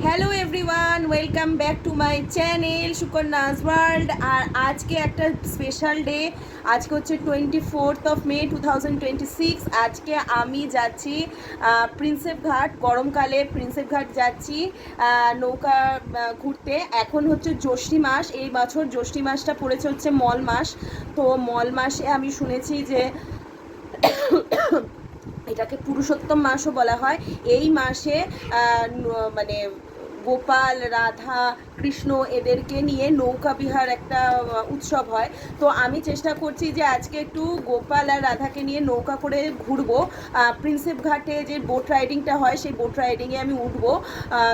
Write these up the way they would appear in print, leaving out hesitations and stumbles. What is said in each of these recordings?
Hello everyone, welcome back to my channel Sukanya's world. আর আজকে একটা স্পেশাল ডে। আজকে হচ্ছে 24 মে 2026। আজকে আমি যাচ্ছি প্রিন্সেপ ঘাট। গরমকালে প্রিন্সেপ ঘাট যাচ্ছি নৌকা ঘুরতে। এখন হচ্ছে জ্যৈষ্ঠী মাস, এই বছর জ্যৈষ্ঠী মাসটা পড়েছে হচ্ছে মল মাস। তো মল মাসে আমি শুনেছি যে এটাকে পুরুষোত্তম মাসও বলা হয়। এই মাসে মানে গোপাল, রাধা, কৃষ্ণ এদেরকে নিয়ে নৌকা বিহার একটা উৎসব হয়। তো আমি চেষ্টা করছি যে আজকে একটু গোপাল আর রাধাকে নিয়ে নৌকা করে ঘুরবো। প্রিন্সেপ ঘাটে যে বোট রাইডিংটা হয় সেই বোট রাইডিংয়ে আমি উঠবো।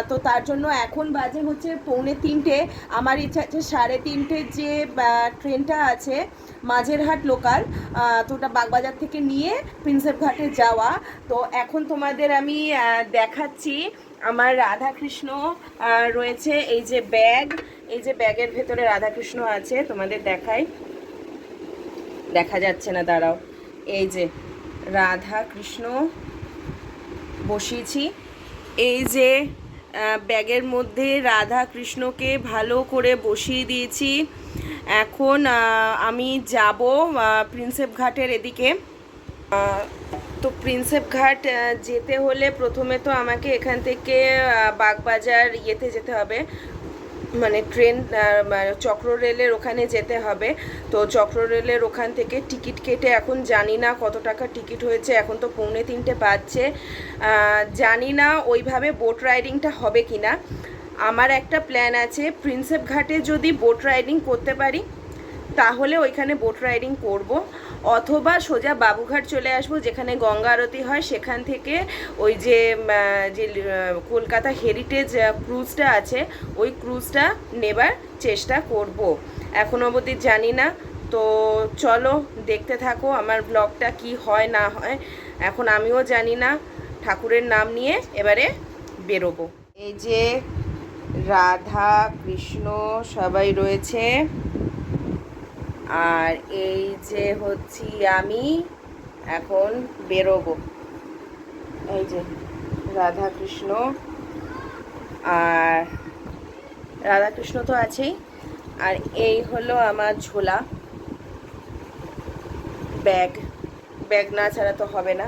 তো তার জন্য এখন বাজে হচ্ছে 2:45। আমার ইচ্ছা আছে 3:30 যে ট্রেনটা আছে মাঝেরহাট লোকাল, তো ওটা বাগবাজার থেকে নিয়ে প্রিন্সেপ ঘাটে যাওয়া। তো এখন তোমাদের আমি দেখাচ্ছি আমার রাধাকৃষ্ণ রয়েছে। এই যে ব্যাগ, এই যে ব্যাগের ভেতরে রাধাকৃষ্ণ আছে, তোমাদের দেখাই, দেখা যাচ্ছে না, দাঁড়াও। এই যে রাধাকৃষ্ণ বসিয়েছি। এই যে ব্যাগের মধ্যে রাধা কৃষ্ণকে ভালো করে বসিয়ে দিয়েছি। এখন আমি যাব প্রিন্সেপ ঘাটের এদিকে। তো প্রিন্সেপ ঘাট যেতে হলে প্রথমে তো আমাকে এখান থেকে বাগবাজার ইয়েতে যেতে হবে, মানে ট্রেন চক্র রেলের ওখানে যেতে হবে। তো চক্র রেলের ওখান থেকে টিকিট কেটে, এখন জানি না কত টাকা টিকিট হয়েছে, এখন তো 2:45 বাজছে। জানি না ওইভাবে বোট রাইডিংটা হবে কি না। আমার একটা প্ল্যান আছে, প্রিন্সেপ ঘাটে যদি বোট রাইডিং করতে পারি তাহলে ওইখানে বোট রাইডিং করব, অথবা সোজা বাবুঘাট চলে আসব যেখানে গঙ্গা আরতি হয়, সেখান থেকে ওই যে কলকাতা হেরিটেজ ক্রুজটা আছে ওই ক্রুজটা নেবার চেষ্টা করব। এখন অবধি জানি না। তো চলো দেখতে থাকো আমার ব্লগটা কি হয় না হয়। এখন আমিও জানি না। ঠাকুরের নাম নিয়ে এবারে বেরোবো। এই যে রাধা কৃষ্ণ সবাই রয়েছে, আর এই যে হচ্ছি আমি, এখন বেরোবো। এই যে রাধাকৃষ্ণ, আর রাধাকৃষ্ণ তো আছেই, আর এই হলো আমার ঝোলা, ব্যাগ। ব্যাগ না ছাড়া তো হবে না।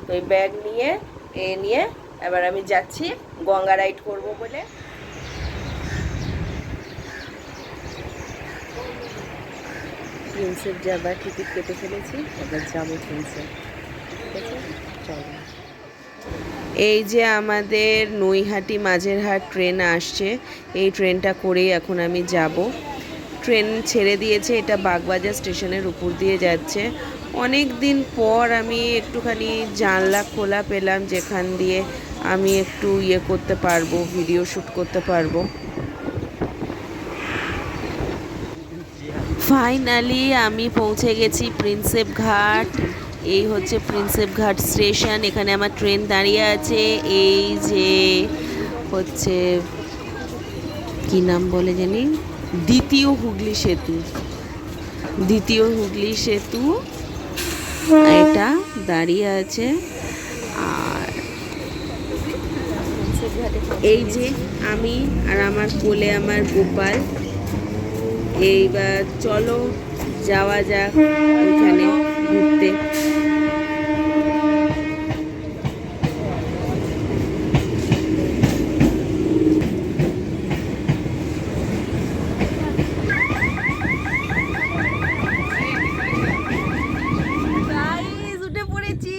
তো এই ব্যাগ নিয়ে এবার আমি যাচ্ছি গঙ্গা রাইড করব বলে। প্রিন্সেপ যাবার টিকিট কেটে ফেলেছি, এবার যাবো প্রিন্সেপ। ঠিক আছে, চলো। এই যে আমাদের নৈহাটি মাঝেরহাট ট্রেন আসছে, এই ট্রেনটা করেই এখন আমি যাব। ট্রেন ছেড়ে দিয়েছে, এটা বাগবাজার স্টেশনের উপর দিয়ে যাচ্ছে। অনেক দিন পর আমি একটুখানি জানলা খোলা পেলাম, যেখান দিয়ে আমি একটু করতে পারবো, ভিডিও শ্যুট করতে পারবো। ফাইনালি আমি পৌঁছে গেছি প্রিন্সেপ ঘাট। এই হচ্ছে প্রিন্সেপ ঘাট স্টেশন, এখানে আমার ট্রেন দাঁড়িয়ে আছে। এই যে হচ্ছে কি নাম বলে জানি, দ্বিতীয় হুগলি সেতু, দ্বিতীয় হুগলি সেতু এটা দাঁড়িয়ে আছে। আর এই যে আমি, আর আমার কোলে আমার গোপাল। এইবার চলো যাওয়া যাক ওইখানে ঘুরতে। উঠে পড়েছি,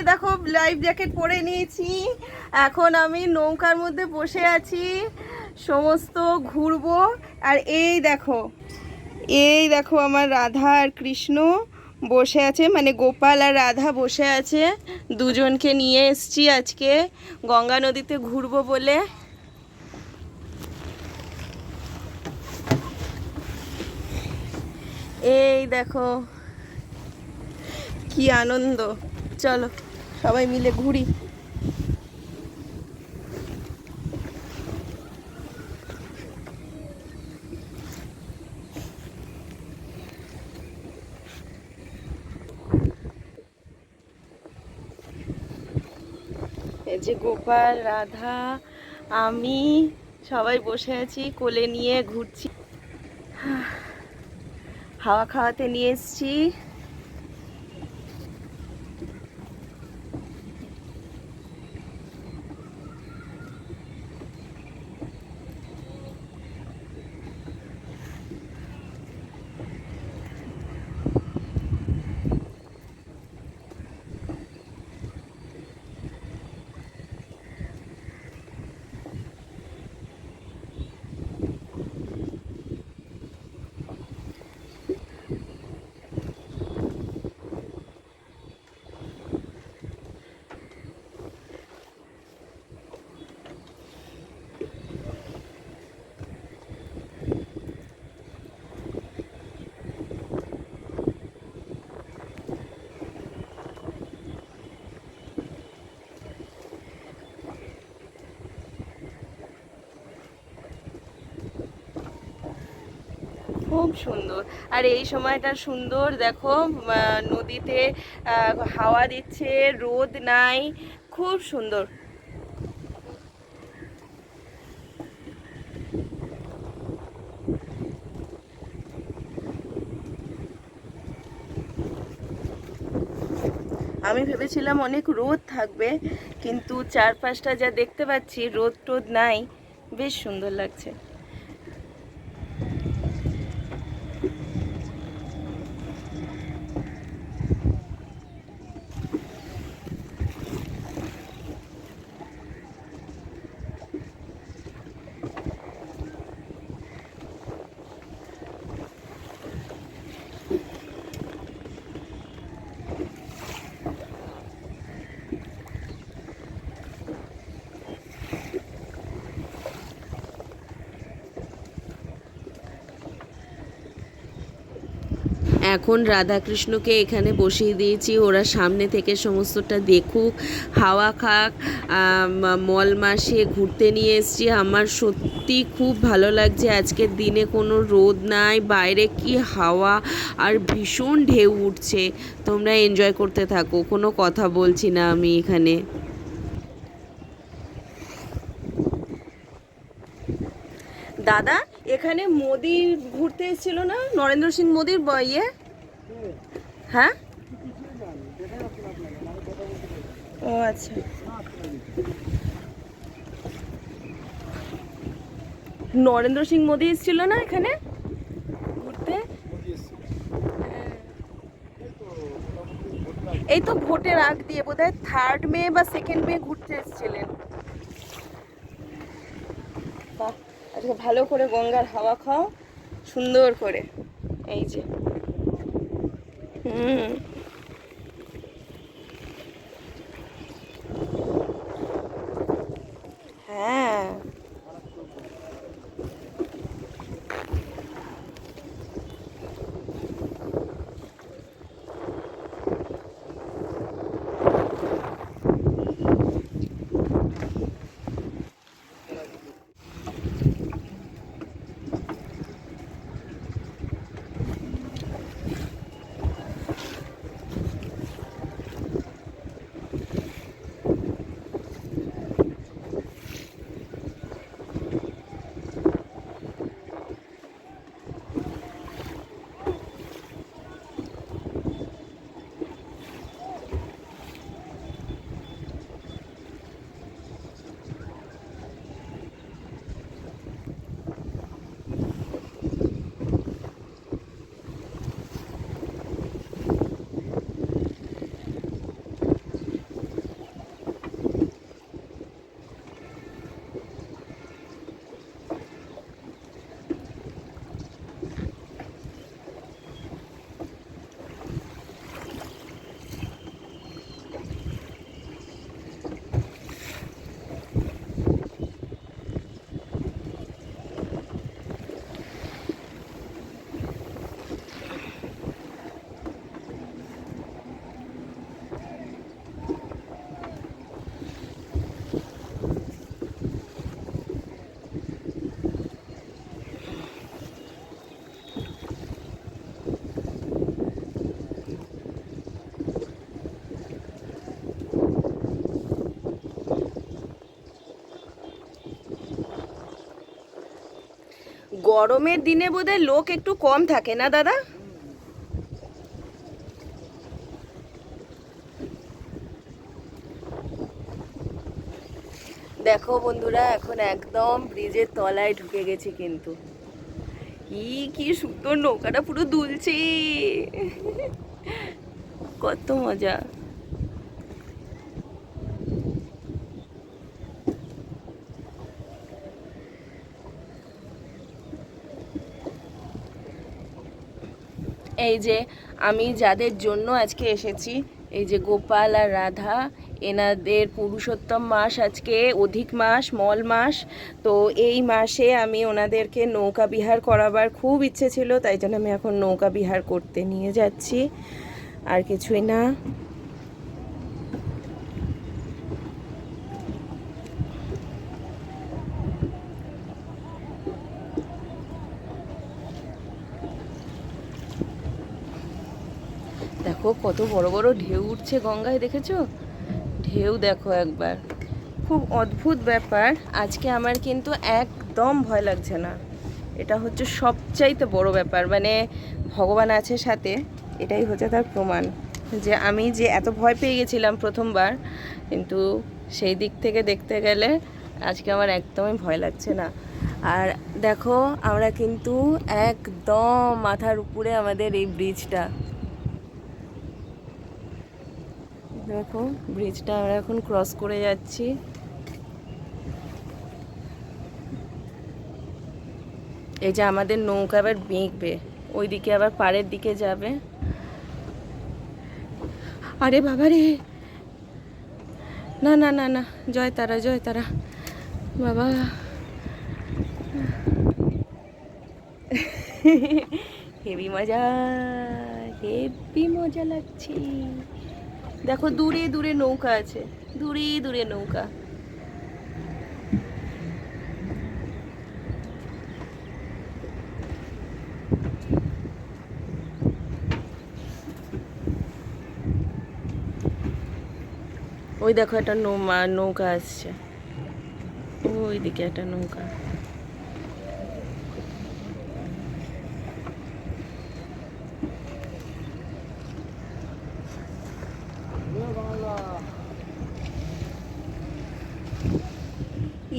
দেখো লাইফ জ্যাকেট পরে নিয়েছি। এখন আমি নৌকার মধ্যে বসে আছি, সমস্ত ঘুরবো। আর এই দেখো আমার রাধা আর কৃষ্ণ বসে আছে, মানে গোপাল আর রাধা বসে আছে। দুজনকে নিয়ে এসছি আজকে গঙ্গা নদীতে ঘুরবো বলে। এই দেখো কি আনন্দ, চলো সবাই মিলে ঘুরি। এই যে গোপাল, রাধা, আমি সবাই বসে আছি, কোলে নিয়ে ঘুরছি, হাওয়া খাওয়াতে নিয়ে এসছি। খুব সুন্দর। আর এই সময়টা সুন্দর, দেখো নদীতে হাওয়া দিচ্ছে, রোদ নাই, খুব সুন্দর। আমি ভেবেছিলাম অনেক রোদ থাকবে, কিন্তু চারপাশটা যা দেখতে পাচ্ছি রোদ টোদ নাই, বেশ সুন্দর লাগছে। এখন রাধাকৃষ্ণকে এখানে বসিয়ে দিয়েছি, ওরা সামনে থেকে সমস্তটা দেখুক, হাওয়া খাক। মল মাসে ঘুরতে নিয়ে এসেছি, আমার সত্যি খুব ভালো লাগছে। আজকের দিনে কোনো রোদ নাই, বাইরে কি হাওয়া আর ভীষণ ঢেউ উঠছে। তোমরা এনজয় করতে থাকো, কোনো কথা বলছি না আমি এখানে। দাদা, এখানে মোদি ঘুরতে এসেছিল না, নরেন্দ্র সিং মোদির ইয়ে? হ্যাঁ, ও আচ্ছা। নরেন্দ্র সিং মোদি এসেছিল না এখানে ঘুরতে? এই তো ভোটের আগ দিয়ে, বোধহয় 3 মে বা 2 মে ঘুরতে এসেছিলেন। বাহ, আজকে ভালো করে গঙ্গার হাওয়া খাও সুন্দর করে। এই যে, হুম, হ্যাঁ। গরমের দিনে বোধহয় লোক একটু কম থাকে না দাদা? দেখো বন্ধুরা, এখন একদম ব্রিজের তলায় ঢুকে গেছি কিন্তু কি সুন্দর নৌকাটা পুরো দুলছে, কত মজা। এই যে আমি যাদের জন্য আজকে এসেছি, এই যে গোপাল আর রাধা, এনাদের পুরুষোত্তম মাস আজকে, অধিক মাস, মল মাস। তো এই মাসে আমি ওনাদেরকে নৌকা বিহার করাবার খুব ইচ্ছে ছিল, তাই জন্য আমি এখন নৌকা বিহার করতে নিয়ে যাচ্ছি, আর কিছুই না। দেখো কত বড় বড় ঢেউ উঠছে গঙ্গায়, দেখেছো? ঢেউ দেখো একবার, খুব অদ্ভুত ব্যাপার। আজকে আমার কিন্তু একদম ভয় লাগছে না, এটা হচ্ছে সবচাইতে বড় ব্যাপার। মানে ভগবান আছে সাথে, এটাই হচ্ছে তার প্রমাণ যে আমি যে এত ভয় পেয়ে গেছিলাম প্রথমবার, কিন্তু সেই দিক থেকে দেখতে গেলে আজকে আমার একদমই ভয় লাগছে না। আর দেখো আমরা কিন্তু একদম মাথার উপরে আমাদের এই ব্রিজটা, দেখো ব্রিজটা আমরা এখন ক্রস করে যাচ্ছি। এই যে আমাদের নৌকা আবার বেঁকবে, ওইদিকে আবার পাড়ের দিকে যাবে। আরে বাবা রে, না না না না, জয় তারা, জয় তারা বাবা। হেভি মজা, হেভি মজা লাগছে। দেখো দূরে দূরে নৌকা আছে, দূরে দূরে নৌকা। ওই দেখো একটা নৌকা আসছে, ওই দিকে একটা নৌকা।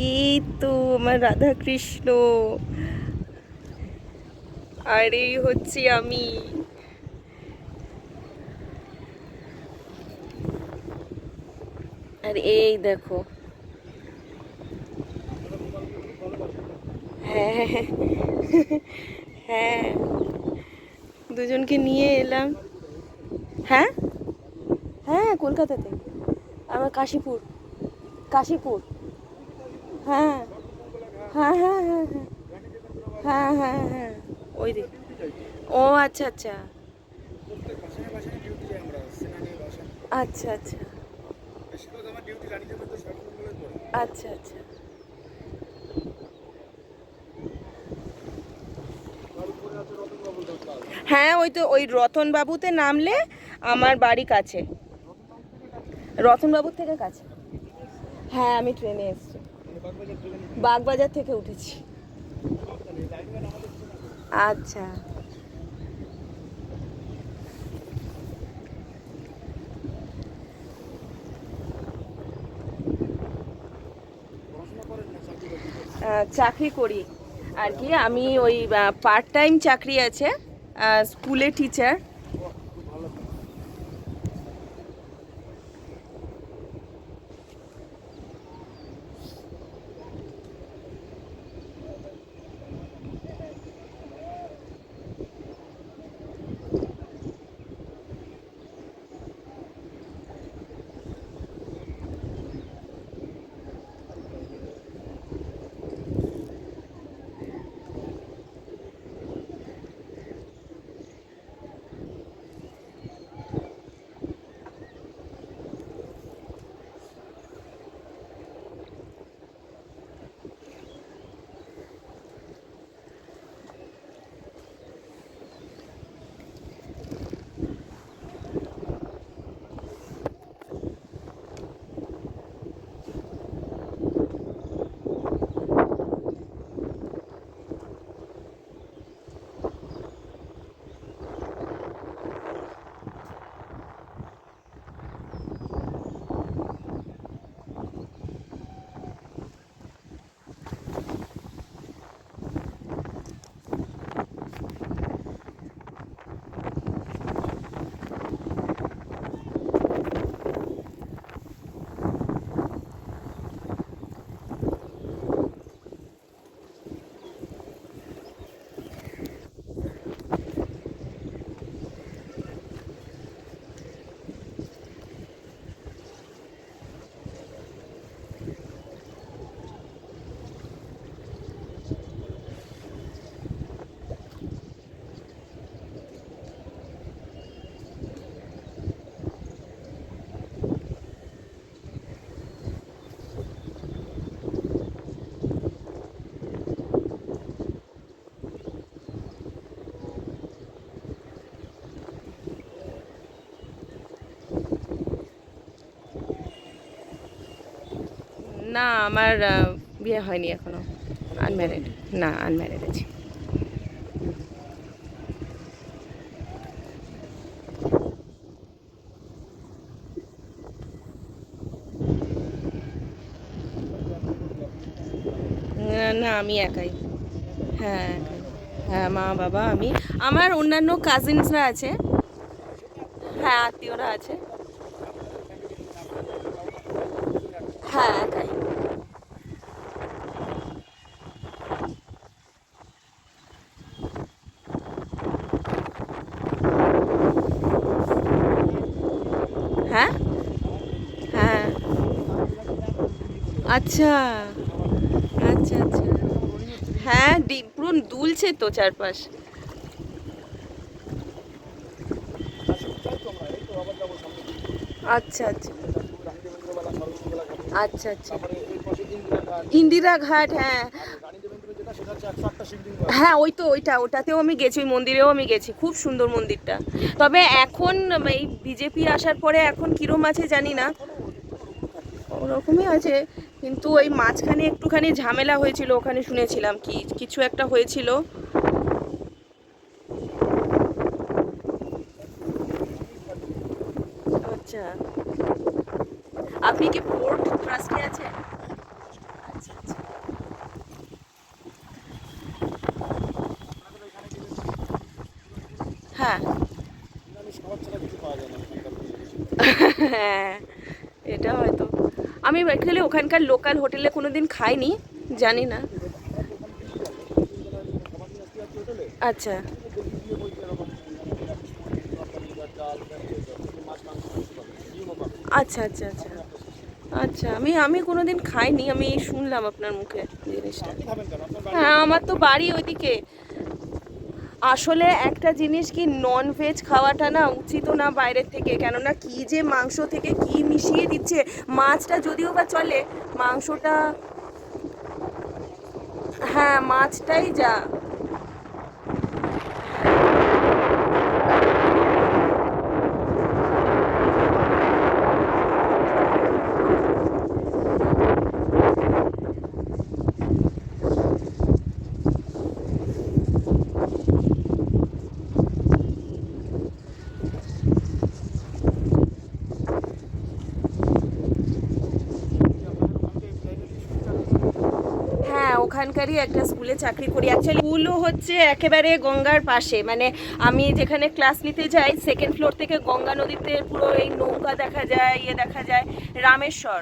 এই তো আমার রাধা কৃষ্ণ, আর এই হচ্ছি আমি। আর এই দেখো, হ্যাঁ হ্যাঁ, দুজনকে নিয়ে এলাম। হ্যাঁ হ্যাঁ, কলকাতাতে, আমার কাশীপুর, কাশীপুর। হ্যাঁ হ্যাঁ হ্যাঁ হ্যাঁ হ্যাঁ হ্যাঁ হ্যাঁ হ্যাঁ, ওই দিক। ও আচ্ছা আচ্ছা আচ্ছা আচ্ছা আচ্ছা আচ্ছা। হ্যাঁ ওই তো, ওই রতনবাবুতে নামলে আমার বাড়ি কাছে, রতনবাবুর থেকে কাছে। হ্যাঁ আমি ট্রেনে এসেছি, বাগবাজার থেকে উঠেছি। আচ্ছা, চাকরি করি আর কি, আমি ওই পার্ট টাইম চাকরি আছে, স্কুলে টিচার। না, আমার বিয়ে হয়নি এখনো, আনম্যারিড। না, আনম্যারিড আছি। না, আমি একাই। হ্যাঁ, একাই। হ্যাঁ, মা বাবা আমি, আমার অন্যান্য কাজিনসরা আছে। হ্যাঁ, আত্মীয়রা আছে। হ্যাঁ, একাই। হ্যাঁ, হ্যাঁ। আচ্ছা, আচ্ছা, আচ্ছা। হ্যাঁ, পুরো দুলছে তো চারপাশ। আচ্ছা, আচ্ছা, আচ্ছা, আচ্ছা। ইন্দিরা ঘাট, হ্যাঁ। হ্যাঁ, ওই তো ওইটা, ওটাতেও আমি গেছি, ওই মন্দিরেও আমি গেছি, খুব সুন্দর মন্দিরটা। তবে এখন এই বিজেপি আসার পরে এখন কিরম আছে জানি না, ওরকমই আছে। কিন্তু ওই মাঝখানে একটুখানি ঝামেলা হয়েছিল, ওখানে শুনেছিলাম কি কিছু একটা হয়েছিল। আচ্ছা, আপনি কি পোর্ট ট্রাস্টে আছেন? আচ্ছা, আচ্ছা। হ্যাঁ। হ্যাঁ, এটা হয়তো, আমি অ্যাকচুয়ালি ওখানকার লোকাল হোটেলে কোনো দিন খাইনি, জানি না। আচ্ছা, আচ্ছা, আচ্ছা, আচ্ছা, আচ্ছা। আমি আমি কোনো দিন খাইনি, আমি শুনলাম আপনার মুখে জিনিসটা। হ্যাঁ, আমার তো বাড়ি ওইদিকে। আসলে একটা জিনিস কি, নন ভেজ খাওয়াটা না উচিত না বাইরের থেকে, কেননা কি যে মাংস থেকে কি মিশিয়ে দিচ্ছে। মাছটা যদিও বা চলে, মাংসটা, হ্যাঁ, মাছটাই যা। হ্যাঁ, ওখানকারই একটা স্কুলে চাকরি করি। অ্যাকচুয়ালি স্কুলও হচ্ছে একেবারে গঙ্গার পাশে, মানে আমি যেখানে ক্লাস নিতে যাই সেকেন্ড ফ্লোর থেকে গঙ্গা নদীতে পুরো এই নৌকা দেখা যায়, ইয়ে দেখা যায়, রামেশ্বর,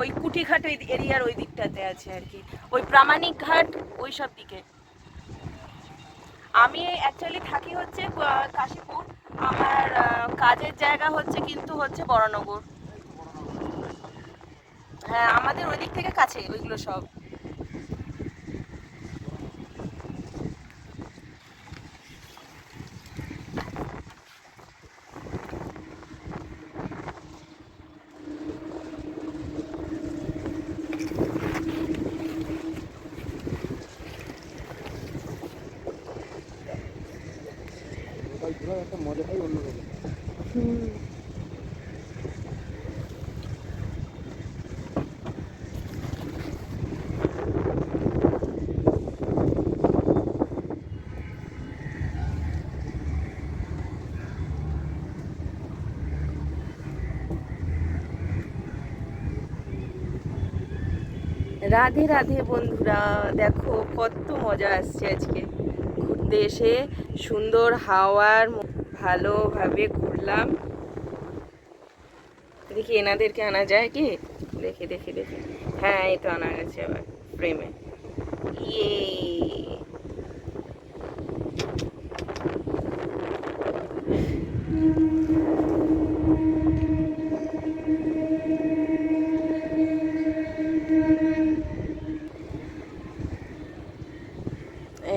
ওই কুটিঘাট ওই এরিয়ার ওই দিকটাতে আছে আর কি, ওই প্রামাণিক ঘাট ওই সব দিকে। আমি অ্যাকচুয়ালি থাকি হচ্ছে কাশীপুর, আমার কাজের জায়গা হচ্ছে কিন্তু হচ্ছে বরানগর। হ্যাঁ, আমাদের ওই দিক থেকে কাছে ওইগুলো সব। হুম। রাধে রাধে বন্ধুরা, দেখো কত মজা আসছে আজকে ঘুরতে এসে, সুন্দর হাওয়ার ভালোভাবে ঘুরলাম। দেখি এনাদেরকে আনা যায় কি, দেখি দেখি দেখি। হ্যাঁ, এই তো আনা গেছে আবার ফ্রেমে। ইয়ে,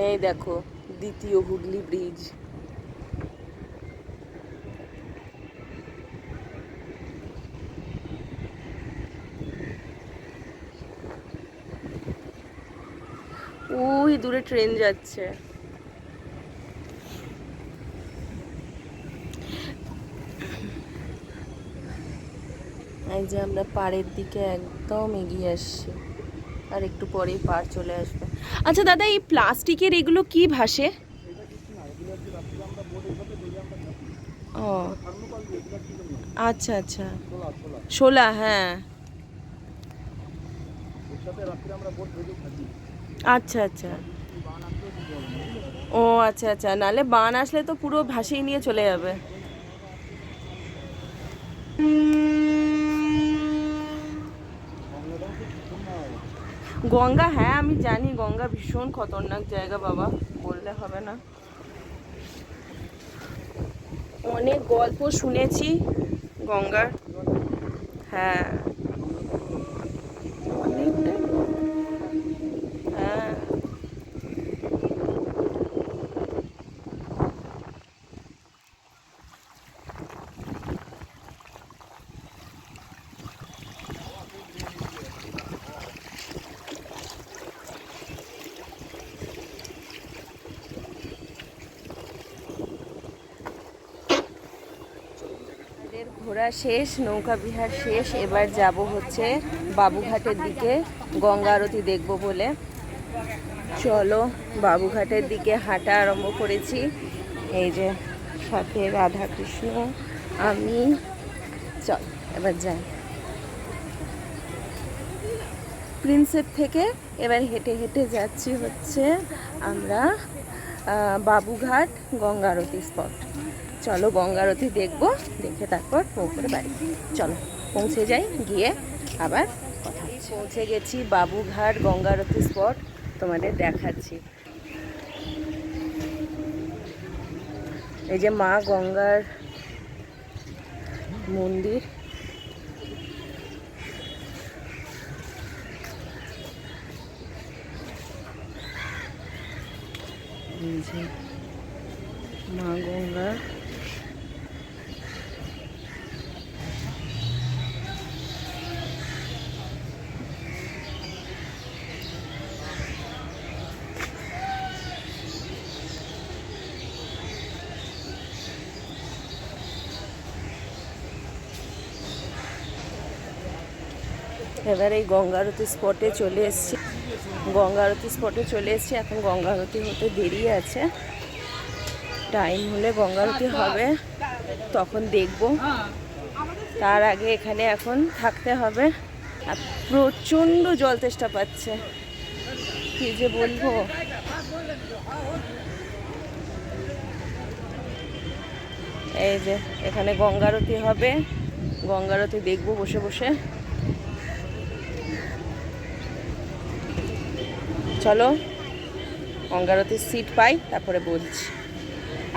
এই দেখো দ্বিতীয় হুগলি ব্রিজ। ওই দূরে ট্রেন যাচ্ছে। এই যে আমরা পাড়ের দিকে একদম এগিয়ে আসছি, আর একটু পরেই পাড় চলে আসবে। আচ্ছা দাদা, এই প্লাস্টিকের এগুলো কি ভাসে? ও আচ্ছা আচ্ছা, শোলা, হ্যাঁ আচ্ছা আচ্ছা। ও আচ্ছা আচ্ছা, নালে বান আসলে তো পুরো ভাসিয়ে নিয়ে চলে যাবে। গঙ্গা, হ্যাঁ আমি জানি, গঙ্গা ভীষণ খতরনাক জায়গা বাবা, বললে হবে না। অনেক গল্প শুনেছি গঙ্গার। হ্যাঁ অনেকটা, হ্যাঁ। ঘোরা শেষ, নৌকা বিহার শেষ, এবার যাব হচ্ছে বাবুঘাটের দিকে গঙ্গা আরতি দেখব বলে। চলো বাবুঘাটের দিকে হাঁটা আরম্ভ করেছি। এই যে সাথে রাধা কৃষ্ণ, আমি, চল এবার যাই। প্রিন্সেপ থেকে এবার হেঁটে হেঁটে যাচ্ছি হচ্ছে আমরা বাবুঘাট গঙ্গা আরতি স্পট। চলো গঙ্গা আরতি দেখবো, দেখে তারপর পৌঁছে বাড়ি। চলো পৌঁছে যাই, গিয়ে আবার কথা হচ্ছে। পৌঁছে গেছি বাবুঘাট গঙ্গা আরতি স্পট, তোমাদের দেখাচ্ছি। এই যে মা গঙ্গার মন্দির, এই যে মা গঙ্গা। এবার এই গঙ্গা আরতি স্পটে চলে এসেছি, গঙ্গা আরতি স্পটে চলে এসেছি। এখন গঙ্গা আরতি হতে দেরি আছে, টাইম হলে গঙ্গা আরতি হবে, তখন দেখব। তার আগে এখানে এখন থাকতে হবে। আর প্রচণ্ড জল তেষ্টা পাচ্ছে, কি যে বলবো। এই যে এখানে গঙ্গা আরতি হবে, গঙ্গা আরতি দেখবো বসে বসে। চলো গঙ্গা আরতির সিট পাই তারপরে বলছি।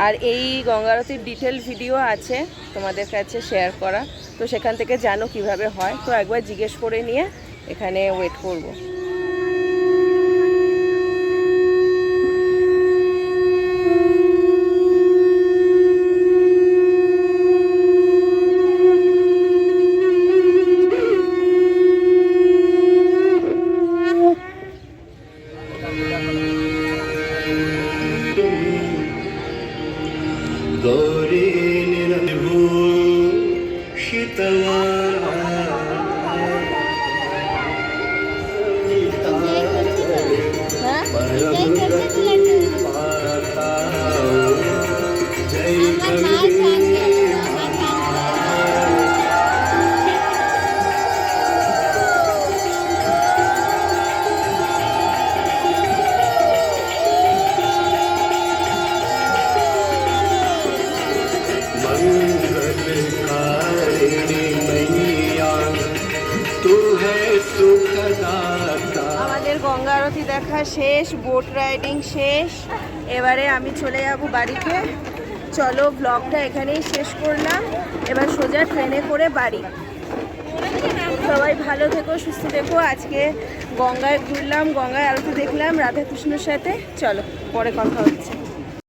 আর এই গঙ্গা আরতির ডিটেল ভিডিও আছে তোমাদের কাছে শেয়ার করা, তো সেখান থেকে জানো কিভাবে হয়। তো একবার জিজ্ঞেস করে নিয়ে এখানে ওয়েট করব। गौरी शीतला আমাদের গঙ্গা আরতি দেখা শেষ, বোট রাইডিং শেষ, এবারে আমি চলে যাব বাড়িতে। চলো ব্লগটা এখানেই শেষ করলাম, এবার সোজা ট্রেনে করে বাড়ি। সবাই ভালো থেকো, সুস্থ থেকো। আজকে গঙ্গায় ঘুরলাম, গঙ্গায় আরতি দেখলাম রাধাকৃষ্ণের সাথে। চলো পরে কথা হচ্ছে।